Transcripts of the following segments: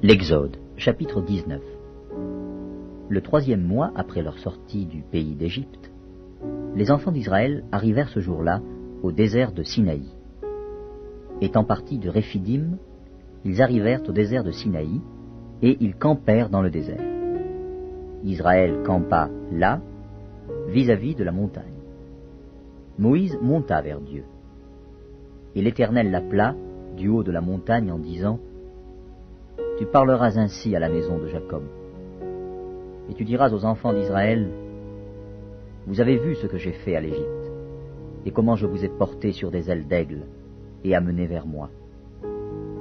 L'Exode, chapitre 19. Le 3e mois après leur sortie du pays d'Égypte, les enfants d'Israël arrivèrent ce jour-là au désert de Sinaï. Étant partis de Réphidim, ils arrivèrent au désert de Sinaï, et ils campèrent dans le désert. Israël campa là, vis-à-vis de la montagne. Moïse monta vers Dieu. Et l'Éternel l'appela du haut de la montagne en disant : Tu parleras ainsi à la maison de Jacob. Et tu diras aux enfants d'Israël : Vous avez vu ce que j'ai fait à l'Égypte, et comment je vous ai porté sur des ailes d'aigle, et amené vers moi.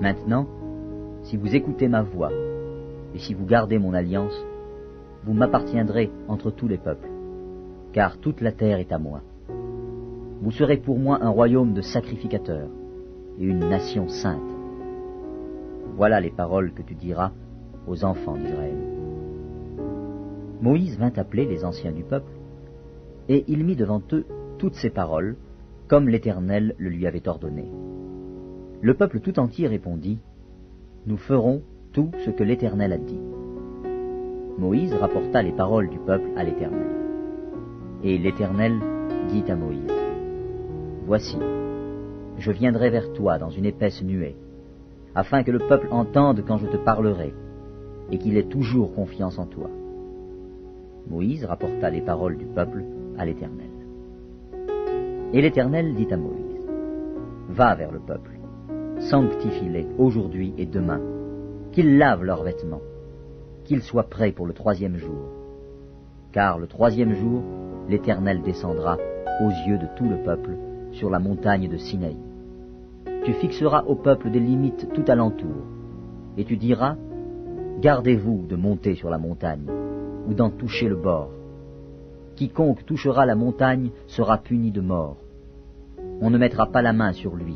Maintenant, si vous écoutez ma voix, et si vous gardez mon alliance, vous m'appartiendrez entre tous les peuples, car toute la terre est à moi. Vous serez pour moi un royaume de sacrificateurs, et une nation sainte. Voilà les paroles que tu diras aux enfants d'Israël. Moïse vint appeler les anciens du peuple, et il mit devant eux toutes ces paroles, comme l'Éternel le lui avait ordonné. Le peuple tout entier répondit : Nous ferons tout ce que l'Éternel a dit. Moïse rapporta les paroles du peuple à l'Éternel. Et l'Éternel dit à Moïse : Voici, je viendrai vers toi dans une épaisse nuée, afin que le peuple entende quand je te parlerai, et qu'il ait toujours confiance en toi. Moïse rapporta les paroles du peuple à l'Éternel. Et l'Éternel dit à Moïse : Va vers le peuple, sanctifie-les aujourd'hui et demain, qu'ils lavent leurs vêtements, qu'ils soient prêts pour le 3e jour. Car le 3e jour, l'Éternel descendra aux yeux de tout le peuple sur la montagne de Sinaï. Tu fixeras au peuple des limites tout alentour, et tu diras : Gardez-vous de monter sur la montagne, ou d'en toucher le bord. Quiconque touchera la montagne sera puni de mort. On ne mettra pas la main sur lui,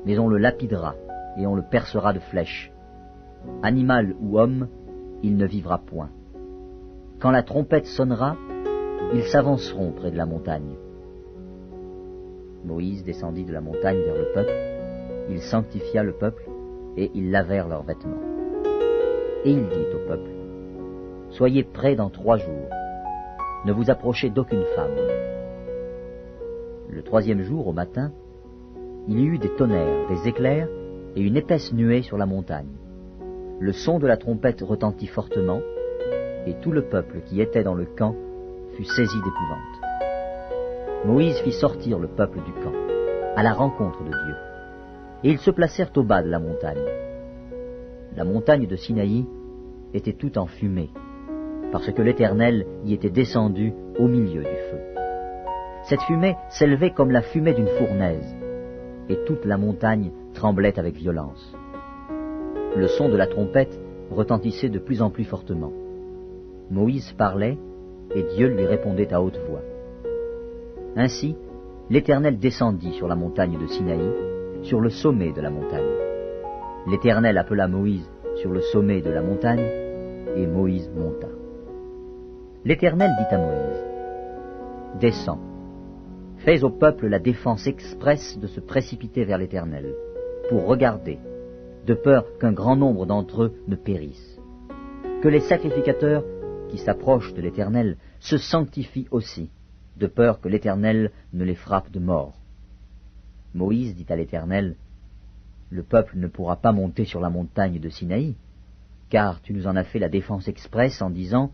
mais on le lapidera, et on le percera de flèches. Animal ou homme, il ne vivra point. Quand la trompette sonnera, ils s'avanceront près de la montagne. Moïse descendit de la montagne vers le peuple, il sanctifia le peuple, et ils lavèrent leurs vêtements. Et il dit au peuple : Soyez prêts dans 3 jours, ne vous approchez d'aucune femme. Le 3e jour, au matin, il y eut des tonnerres, des éclairs et une épaisse nuée sur la montagne. Le son de la trompette retentit fortement, et tout le peuple qui était dans le camp fut saisi d'épouvante. Moïse fit sortir le peuple du camp, à la rencontre de Dieu, et ils se placèrent au bas de la montagne. La montagne de Sinaï était toute en fumée, parce que l'Éternel y était descendu au milieu du feu. Cette fumée s'élevait comme la fumée d'une fournaise, et toute la montagne tremblait avec violence. Le son de la trompette retentissait de plus en plus fortement. Moïse parlait, et Dieu lui répondait à haute voix. Ainsi, l'Éternel descendit sur la montagne de Sinaï, sur le sommet de la montagne. L'Éternel appela Moïse sur le sommet de la montagne, et Moïse monta. L'Éternel dit à Moïse : Descends, fais au peuple la défense expresse de se précipiter vers l'Éternel, pour regarder, de peur qu'un grand nombre d'entre eux ne périssent. Que les sacrificateurs qui s'approchent de l'Éternel se sanctifient aussi, de peur que l'Éternel ne les frappe de mort. Moïse dit à l'Éternel : Le peuple ne pourra pas monter sur la montagne de Sinaï, car tu nous en as fait la défense expresse en disant :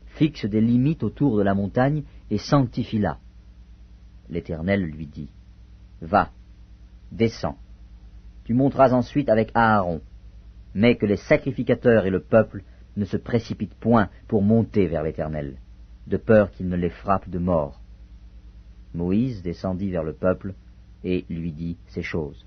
Fixe des limites autour de la montagne et sanctifie-la. L'Éternel lui dit : Va, descends. Tu monteras ensuite avec Aaron, mais que les sacrificateurs et le peuple ne se précipitent point pour monter vers l'Éternel, de peur qu'il ne les frappe de mort. Moïse descendit vers le peuple et lui dit ces choses.